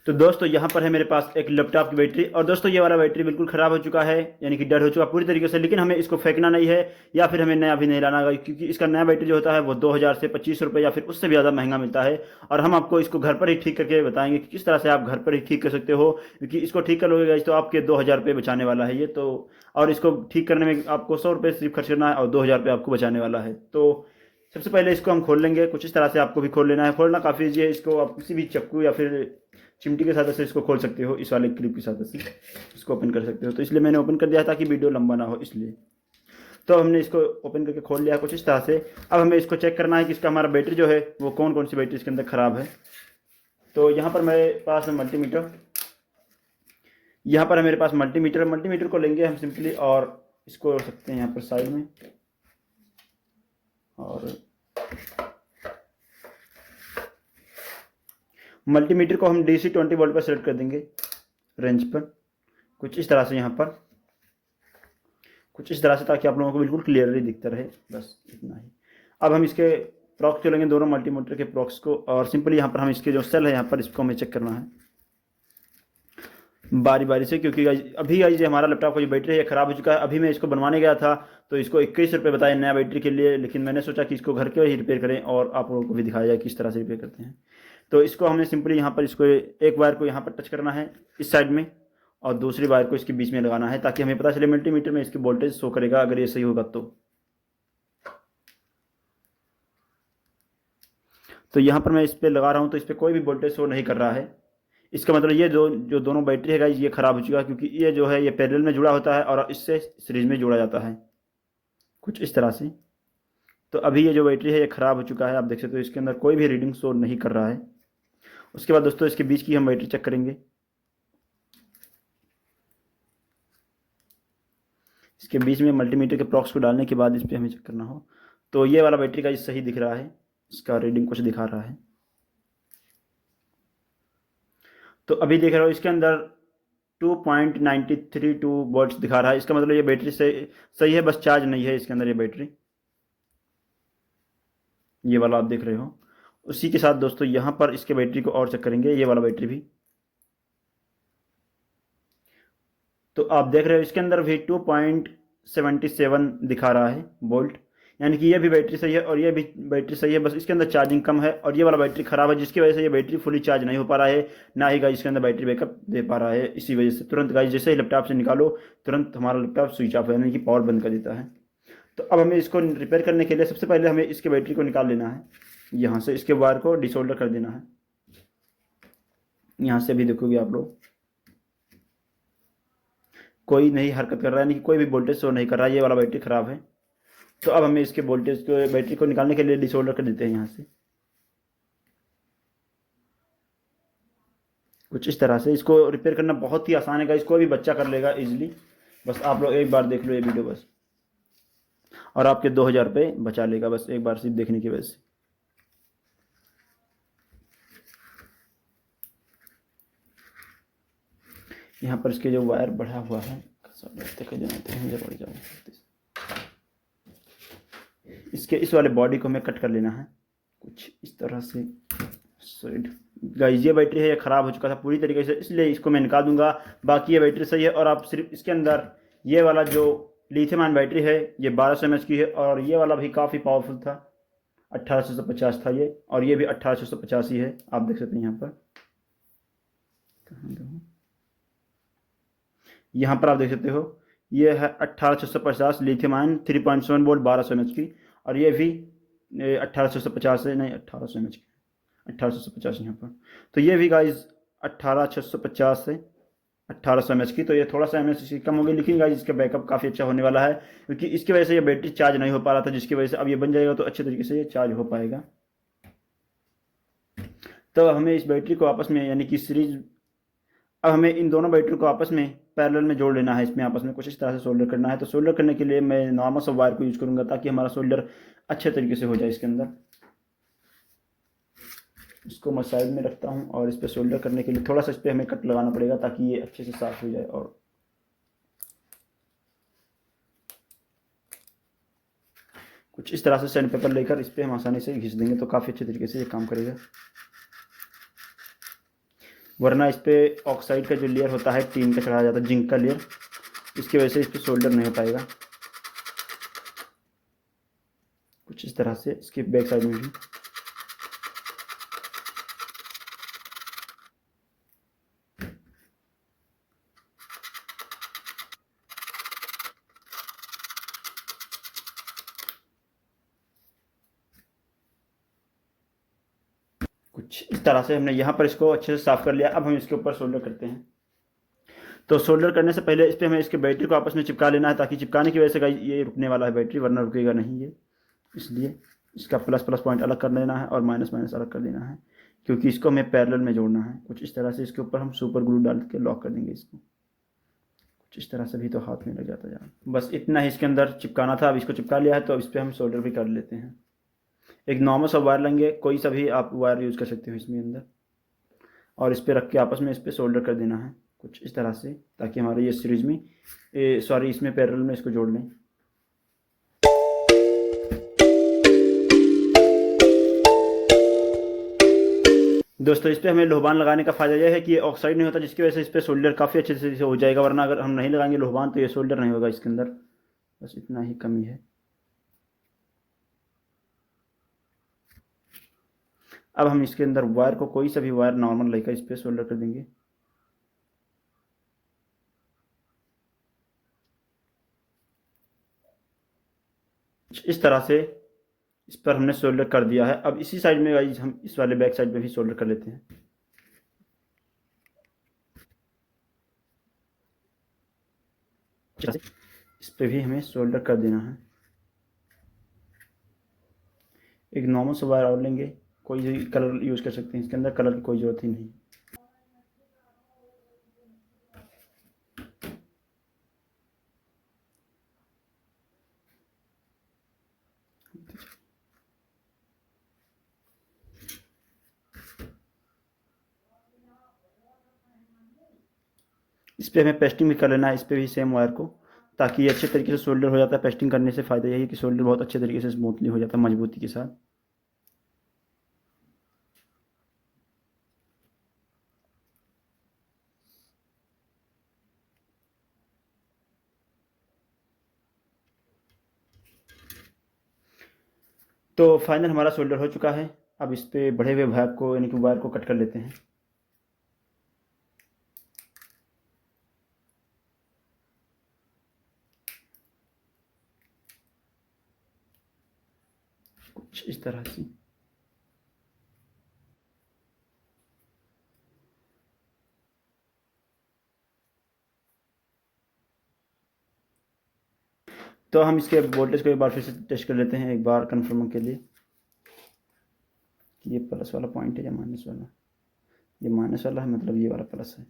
तो दोस्तों यहाँ पर है मेरे पास एक लैपटॉप की बैटरी, और दोस्तों ये वाला बैटरी बिल्कुल ख़राब हो चुका है, यानी कि डेड हो चुका पूरी तरीके से। लेकिन हमें इसको फेंकना नहीं है या फिर हमें नया भी नहीं लाना है, क्योंकि इसका नया बैटरी जो होता है वो 2000 से 25 रुपये या फिर उससे भी ज़्यादा महंगा मिलता है। और हम आपको इसको घर पर ही ठीक करके बताएंगे कि किस तरह से आप घर पर ही ठीक कर सकते हो, क्योंकि इसको ठीक कर लोगे तो आपके 2000 रुपये बचाने वाला है ये तो। और इसको ठीक करने में आपको 100 रुपये सिर्फ खर्च करना है और 2000 रुपये आपको बचाने वाला है। तो सबसे पहले इसको हम खोल लेंगे, कुछ इस तरह से आपको भी खोल लेना है। खोलना काफ़ी ईजी है, इसको आप किसी भी चाकू या फिर चिमटी के साथ से इसको खोल सकते हो, इस वाले क्लिप के साथ से इसको ओपन कर सकते हो। तो इसलिए मैंने ओपन कर दिया ताकि वीडियो लंबा ना हो, इसलिए। तो हमने इसको ओपन करके खोल लिया कुछ इस तरह से। अब हमें इसको चेक करना है कि इसका हमारा बैटरी जो है वो कौन कौन सी बैटरी इसके अंदर ख़राब है। तो यहाँ पर मेरे पास है मल्टीमीटर, यहाँ पर है मेरे पास मल्टीमीटर को लेंगे हम सिंपली, और इसको रख सकते हैं यहाँ पर साइड में। और मल्टीमीटर को हम DC 20 वोल्ट पर सेलेक्ट कर देंगे, रेंज पर कुछ इस तरह से, यहाँ पर कुछ इस तरह से, ताकि आप लोगों को बिल्कुल क्लियरली दिखता रहे, बस इतना ही। अब हम इसके प्रॉक्स चलेंगे, दोनों मल्टीमीटर के प्रॉक्स को, और सिंपली यहाँ पर हम इसके जो सेल है यहाँ पर इसको हमें चेक करना है बारी बारी से, क्योंकि अभी जो हमारा लैपटॉप का जो बैटरी है ख़राब हो चुका है। अभी मैं इसको बनवाने गया था तो इसको 21 रुपये बताए नया बैटरी के लिए, लेकिन मैंने सोचा कि इसको घर के ही रिपेयर करें और आप लोगों को भी दिखाया जाए किस तरह से रिपेयर करते हैं। तो इसको हमने सिंपली यहाँ पर इसको एक वायर को यहाँ पर टच करना है इस साइड में, और दूसरी वायर को इसके बीच में लगाना है, ताकि हमें पता चले मल्टीमीटर में इसकी वोल्टेज शो करेगा अगर ये सही होगा तो यहाँ पर मैं इस पर लगा रहा हूँ तो इस पर कोई भी वोल्टेज शो नहीं कर रहा है। इसका मतलब ये जो दोनों बैटरी है गाइस ये ख़राब हो चुका है, क्योंकि ये जो है ये पैरेलल में जुड़ा होता है और इससे सीरीज में जोड़ा जाता है कुछ इस तरह से। तो अभी ये जो बैटरी है ये ख़राब हो चुका है, आप देख सकते हो इसके अंदर कोई भी रीडिंग शो नहीं कर रहा है। उसके बाद दोस्तों इसके बीच की हम बैटरी चेक करेंगे। इसके बीच में मल्टीमीटर के प्रॉक्स को डालने के बाद इस पर हमें चेक करना हो तो ये वाला बैटरी का सही दिख रहा है, इसका रीडिंग कुछ दिखा रहा है। तो अभी देख रहे हो इसके अंदर 2.932 वोल्ट्स दिखा रहा है। इसका मतलब ये बैटरी सही है, बस चार्ज नहीं है इसके अंदर ये बैटरी, ये वाला आप देख रहे हो। उसी के साथ दोस्तों यहाँ पर इसके बैटरी को और चेक करेंगे, ये वाला बैटरी भी। तो आप देख रहे हो इसके अंदर भी 2.77 दिखा रहा है वोल्ट, यानी कि ये भी बैटरी सही है और ये भी बैटरी सही है, बस इसके अंदर चार्जिंग कम है। और ये वाला बैटरी ख़राब है, जिसकी वजह से ये बैटरी फुली चार्ज नहीं हो पा रहा है, ना ही गाइस इसके अंदर बैटरी बैकअप दे पा रहा है। इसी वजह से तुरंत गाइस जैसे ही लैपटॉप से निकालो तुरंत हमारा लैपटॉप स्विच ऑफ, यानी कि पावर बंद कर देता है। तो अब हमें इसको रिपेयर करने के लिए सबसे पहले हमें इसके बैटरी को निकाल लेना है, यहाँ से इसके वायर को डिसोल्डर कर देना है। यहाँ से भी देखोगे आप लोग कोई नहीं हरकत कर रहा है, यानी कि कोई भी वोल्टेज शो नहीं कर रहा है, ये वाला बैटरी ख़राब है। तो अब हमें इसके वोल्टेज को बैटरी को निकालने के लिए डिसोल्डर कर देते हैं यहाँ से कुछ इस तरह से। इसको रिपेयर करना बहुत ही आसान है, इसको भी बच्चा कर लेगा इजीली, बस आप लोग एक बार देख लो ये वीडियो बस, और आपके 2000 रुपये बचा लेगा बस एक बार सिर्फ देखने की वजह से। यहाँ पर इसके जो वायर बढ़ा हुआ है इसके इस वाले बॉडी को हमें कट कर लेना है कुछ इस तरह से। साइड गाइस ये बैटरी है ये ख़राब हो चुका था पूरी तरीके से, इसलिए इसको मैं निकाल दूंगा। बाकी ये बैटरी सही है, और आप सिर्फ इसके अंदर ये वाला जो लिथियम आयन बैटरी है ये 1200 mAh की है, और ये वाला भी काफ़ी पावरफुल था, 1850 था ये, और ये भी 1850 ही है। आप देख सकते हैं यहाँ पर आप देख सकते हो ये है 18650 लिथियम आयन 3.7 वोल्ट 1200 mAh की, और ये भी 18650 है, नहीं 1800 mAh की, 1850 यहाँ पर। तो ये भी गाइज 18650 है 1800 mAh की, तो ये थोड़ा सा mAh कम हो गई, लेकिन गाइज इसका बैकअप काफ़ी अच्छा होने वाला है, क्योंकि इसकी वजह से ये बैटरी चार्ज नहीं हो पा रहा था, जिसकी वजह से अब ये बन जाएगा तो अच्छे तरीके से ये चार्ज हो पाएगा। तो हमें इस बैटरी को आपस में, यानी कि सीरीज, अब हमें इन दोनों बैटरी को आपस में पैरेलल में जोड़ लेना है, इसमें आपस में कुछ इस तरह से सोल्डर करना है। तो सोल्डर करने के लिए मैं नॉर्मल सा वायर को यूज़ करूँगा, ताकि हमारा सोल्डर अच्छे तरीके से हो जाए इसके अंदर। इसको मैं साइड में रखता हूँ, और इस पर सोल्डर करने के लिए थोड़ा सा इस पर हमें कट लगाना पड़ेगा, ताकि ये अच्छे से साफ हो जाए। और कुछ इस तरह से सैंड पेपर लेकर इस पर हम आसानी से घिस देंगे, तो काफ़ी अच्छे तरीके से ये काम करेगा। वरना इस पर ऑक्साइड का जो लेयर होता है टीन का चढ़ाया जाता है, जिंक का लेयर, इसकी वजह से इस पर सोल्डर नहीं हो पाएगा। कुछ इस तरह से इसकी बैक साइड में भी। कुछ इस तरह से हमने यहाँ पर इसको अच्छे से साफ़ कर लिया। अब हम इसके ऊपर सोल्डर करते हैं। तो सोल्डर करने से पहले इस पर हमें इसके बैटरी को आपस में चिपका लेना है, ताकि चिपकाने की वजह से गाइस ये रुकने वाला है बैटरी, वरना रुकेगा नहीं ये। इसलिए इसका प्लस प्लस पॉइंट अलग कर देना है और माइनस माइनस अलग कर देना है, क्योंकि इसको हमें पैरेलल में जोड़ना है। कुछ इस तरह से इसके ऊपर हम सुपर ग्लू डाल के लॉक कर देंगे इसको। कुछ इस तरह से भी तो हाथ में लग जाता है। बस इतना ही इसके अंदर चिपकाना था। अब इसको चिपका लिया है तो अब इस पर हम सोल्डर भी कर लेते हैं। एक नॉर्मल सा वायर लेंगे, कोई सा भी आप वायर यूज़ कर सकते हो इसमें अंदर, और इस पर रख के आपस में इस पर सोल्डर कर देना है कुछ इस तरह से, ताकि हमारे ये सीरीज में इसमें पैरेलल में इसको जोड़ लें। दोस्तों इस पर हमें लोहबान लगाने का फ़ायदा यह है कि ये ऑक्साइड नहीं होता, जिसकी वजह से इस पर सोल्डर काफ़ी अच्छे से हो जाएगा, वरना अगर हम नहीं लगाएंगे लोहबान तो ये सोल्डर नहीं होगा इसके अंदर। बस इतना ही कमी है। अब हम इसके अंदर वायर को, कोई सा भी वायर नॉर्मल लेकर इस पर सोल्डर कर देंगे। इस तरह से इस पर हमने सोल्डर कर दिया है। अब इसी साइड में गाइस हम इस वाले बैक साइड में भी सोल्डर कर लेते हैं। इस पे भी हमें सोल्डर कर देना है। एक नॉर्मल सा वायर और लेंगे, कोई भी कलर यूज़ कर सकते हैं, इसके अंदर कलर की कोई ज़रूरत ही नहीं। इस पर हमें पेस्टिंग भी कर लेना है, इस पर भी सेम वायर को, ताकि ये अच्छे तरीके से सोल्डर हो जाता है। पेस्टिंग करने से फ़ायदा यही है कि सोल्डर बहुत अच्छे तरीके से स्मूथली हो जाता है, मजबूती के साथ। तो फाइनल हमारा सोल्डर हो चुका है। अब इस पर बढ़े हुए भाग को, यानी कि वायर को कट कर लेते हैं। कुछ इस तरह से। तो हम इसके वोल्टेज को एक बार फिर से टेस्ट कर लेते हैं, एक बार कन्फर्म के लिए कि ये प्लस वाला पॉइंट है या माइनस वाला। ये माइनस वाला है, मतलब ये वाला प्लस है।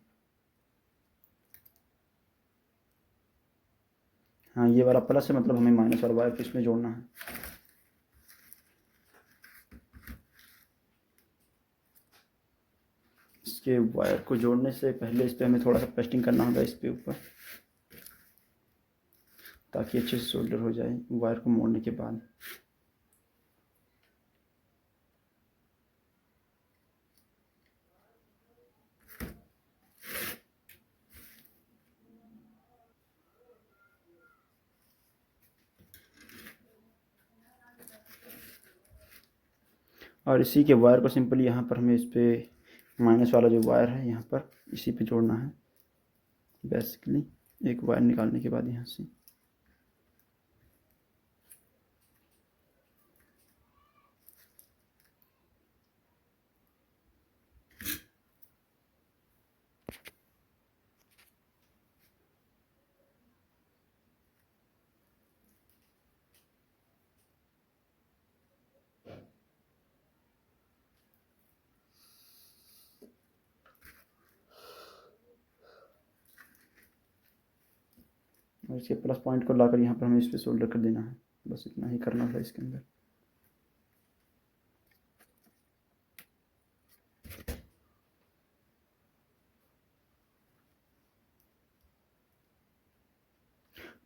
हाँ, ये वाला प्लस है, मतलब हमें माइनस वाला वायर इसमें जोड़ना है। इसके वायर को जोड़ने से पहले इस पर हमें थोड़ा सा पेस्टिंग करना होगा इस पे ऊपर, ताकि अच्छे से सोल्डर हो जाए वायर को मोड़ने के बाद। और इसी के वायर को सिंपली यहाँ पर हमें इस पर माइनस वाला जो वायर है यहाँ पर इसी पे जोड़ना है। बेसिकली एक वायर निकालने के बाद यहाँ से और इसके प्लस पॉइंट को लाकर यहाँ पर हमें इस पर सोल्डर कर देना है। बस इतना ही करना था इसके अंदर।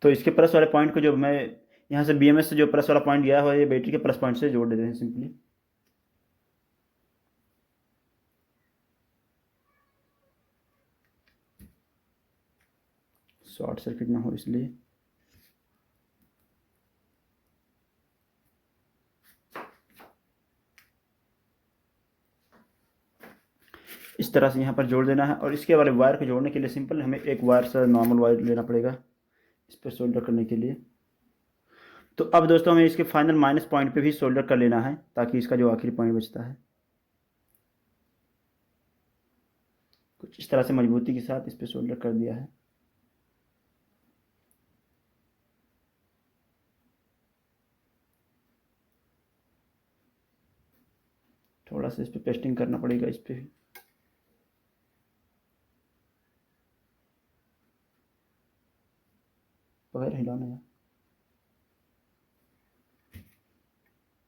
तो इसके प्लस वाले पॉइंट को, जो मैं यहाँ से BMS से जो प्लस वाला पॉइंट गया हुआ है, ये बैटरी के प्लस पॉइंट से जोड़ देते हैं सिंपली। शॉर्ट सर्किट ना हो इसलिए। इस तरह से यहाँ पर जोड़ देना है। और इसके वाले वायर को जोड़ने के लिए सिंपल हमें एक वायर से नॉर्मल वायर लेना पड़ेगा इस पर सोल्डर करने के लिए। तो अब दोस्तों हमें इसके फाइनल माइनस पॉइंट पे भी सोल्डर कर लेना है ताकि इसका जो आखिरी पॉइंट बचता है कुछ इस तरह से मजबूती के साथ इस पर सोल्डर कर दिया है। थोड़ा सा इस पर पेस्टिंग करना पड़ेगा इस पर भी। बगैर हिलाना है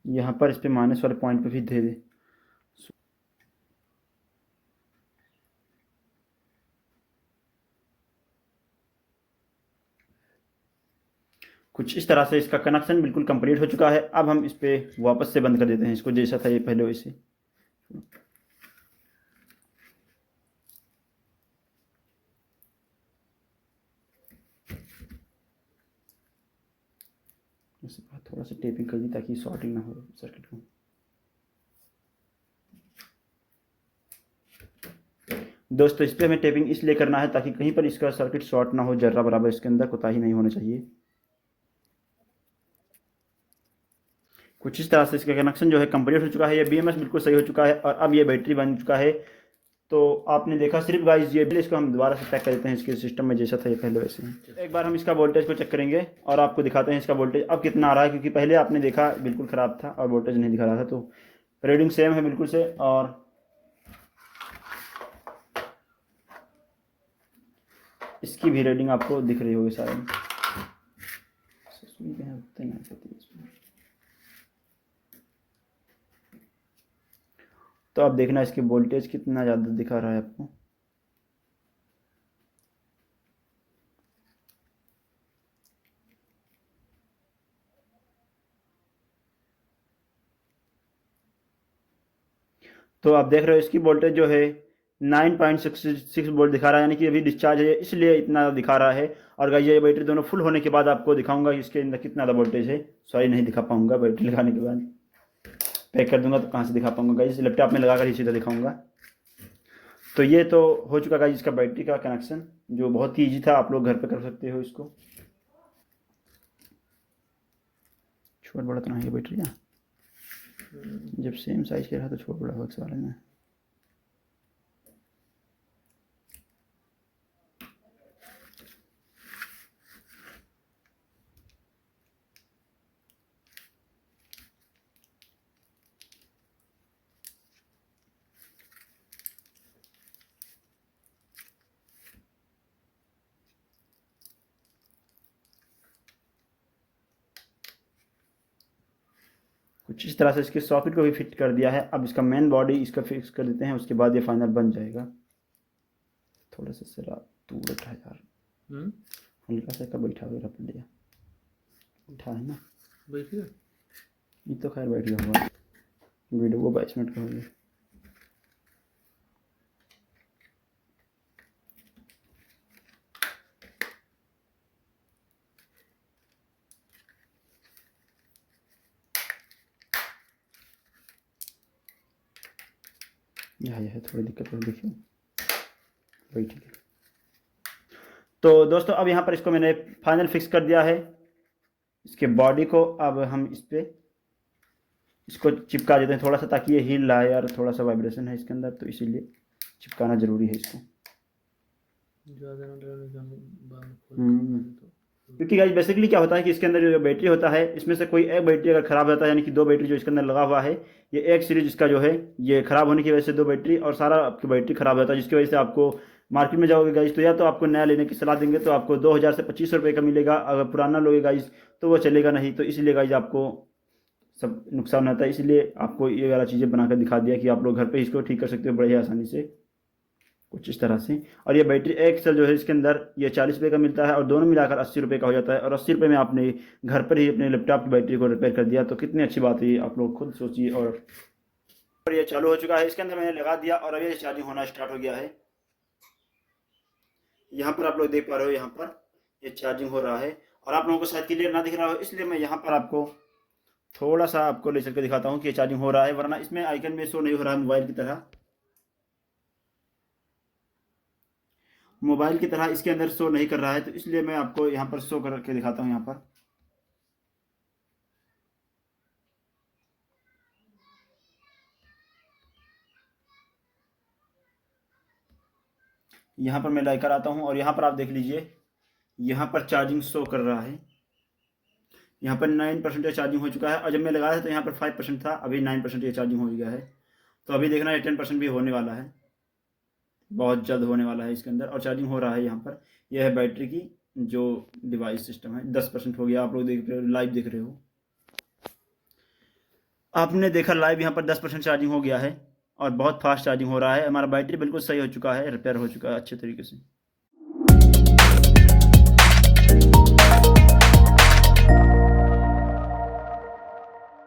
यहाँ पर इस पे माइनस वाले पॉइंट पे भी दे दे। कुछ इस तरह से इसका कनेक्शन बिल्कुल कंप्लीट हो चुका है। अब हम इस पे वापस से बंद कर देते हैं इसको जैसा था ये पहले वैसे। उसके बाद थोड़ा सा टेपिंग कर दी ताकि शॉर्टिंग ना हो सर्किट को। दोस्तों इस पर हमें टेपिंग इसलिए करना है ताकि कहीं पर इसका सर्किट शॉर्ट ना हो, जर्रा बराबर इसके अंदर कोताही नहीं होना चाहिए। कुछ इस तरह से इसका कनेक्शन जो है कंप्लीट हो चुका है। ये बीएमएस बिल्कुल सही हो चुका है और अब ये बैटरी बन चुका है। तो आपने देखा सिर्फ गाइस ये इसको हम दोबारा से पैक कर देते हैं इसके सिस्टम में जैसा था ये पहले वैसे ही। एक बार हम इसका वोल्टेज को चेक करेंगे और आपको दिखाते हैं इसका वोल्टेज अब कितना आ रहा है, क्योंकि पहले आपने देखा बिल्कुल ख़राब था और वोल्टेज नहीं दिखा रहा था। तो रीडिंग सेम है बिल्कुल से और इसकी भी रीडिंग आपको दिख रही होगी शायद। तो आप देखना इसकी वोल्टेज कितना ज़्यादा दिखा रहा है आपको। तो आप देख रहे हो इसकी वोल्टेज जो है 9.66 वोल्ट दिखा रहा है, यानी कि अभी डिस्चार्ज है इसलिए इतना दिखा रहा है। और गाइस ये बैटरी दोनों फुल होने के बाद आपको दिखाऊंगा कि इसके अंदर कितना ज़्यादा वोल्टेज है। सॉरी नहीं दिखा पाऊंगा, बैटरी लगाने के बाद पैक कर दूंगा तो कहाँ से दिखा पाऊंगा गाइस, लैपटॉप में लगा कर ही सीधा दिखाऊंगा। तो ये तो हो चुका गाइस इसका बैटरी का कनेक्शन, जो बहुत ही ईजी था, आप लोग घर पे कर सकते हो इसको। छोटा बड़ा तो नहीं है बैटरी ना, जब सेम साइज के रहा तो छोटा बड़ा हो सकता है। कुछ इस तरह से इसके सॉकेट को भी फिट कर दिया है। अब इसका मेन बॉडी इसका फिक्स कर देते हैं, उसके बाद ये फाइनल बन जाएगा। थोड़ा सा सरा तू बैठा यार, हल्का सा का बैठा हुआ रख लिया, बैठा है ना बैठ गया ये तो खैर बैठ गया हुआ। वीडियो को 22 मिनट का हो गया। यह है थोड़ी दिक्कत है, देखिए वही ठीक है। तो दोस्तों अब यहाँ पर इसको मैंने फाइनल फिक्स कर दिया है इसके बॉडी को। अब हम इस पर इसको चिपका देते हैं थोड़ा सा ताकि ये हिल रहा है यार, थोड़ा सा वाइब्रेशन है इसके अंदर तो इसीलिए चिपकाना ज़रूरी है इसको। क्योंकि गाइस बेसिकली क्या होता है कि इसके अंदर जो बैटरी होता है इसमें से कोई एक बैटरी अगर ख़राब होता है, यानी कि दो बैटरी जो इसके अंदर लगा हुआ है, ये एक सीरीज इसका जो है ये ख़राब होने की वजह से दो बैटरी और सारा आपकी बैटरी ख़राब होता है, जिसकी वजह से आपको मार्केट में जाओगे गाइस तो या तो आपको नया लेने की सलाह देंगे तो आपको 2000 से 2500 रुपये का मिलेगा, अगर पुराना लोगे गाइस तो वो चलेगा नहीं। तो इसलिए गाइस आपको सब नुकसान होता है, इसलिए आपको ये वाला चीज़ें बनाकर दिखा दिया कि आप लोग घर पे इसको ठीक कर सकते हो बड़े ही आसानी से, कुछ इस तरह से। और ये बैटरी एक सेल जो है इसके अंदर ये 40 रुपये का मिलता है और दोनों मिलाकर 80 रुपये का हो जाता है। और 80 रुपये में आपने घर पर ही अपने लैपटॉप की बैटरी को रिपेयर कर दिया, तो कितनी अच्छी बात है ये, आप लोग खुद सोचिए। और ये चालू हो चुका है, इसके अंदर मैंने लगा दिया और अभी चार्जिंग होना स्टार्ट हो गया है। यहाँ पर आप लोग देख पा रहे हो, यहाँ पर ये चार्जिंग हो रहा है। और आप लोगों को शायद क्लियर ना दिख रहा हो, इसलिए मैं यहाँ पर आपको थोड़ा सा आपको ले चल के दिखाता हूँ कि ये चार्जिंग हो रहा है, वरना इसमें आइकन में शो नहीं हो रहा है मोबाइल की तरह। मोबाइल की तरह इसके अंदर शो नहीं कर रहा है, तो इसलिए मैं आपको यहाँ पर शो करके दिखाता हूँ। यहाँ पर मैं लेकर आता हूँ और यहाँ पर आप देख लीजिए, यहाँ पर चार्जिंग शो कर रहा है। यहाँ पर 9% चार्जिंग हो चुका है, और जब मैं लगाया था तो यहाँ पर 5% था, अभी 9% ये चार्जिंग हो गया है। तो अभी देखना ये 10% भी होने वाला है, बहुत जल्द होने वाला है इसके अंदर। और चार्जिंग हो रहा है यहाँ पर। यह है बैटरी की जो डिवाइस सिस्टम है, 10% हो गया। आप लोग देख रहे हो, लाइव देख रहे हो, आपने देखा लाइव, यहाँ पर 10% चार्जिंग हो गया है और बहुत फास्ट चार्जिंग हो रहा है। हमारा बैटरी बिल्कुल सही हो चुका है, रिपेयर हो चुका है अच्छे तरीके से।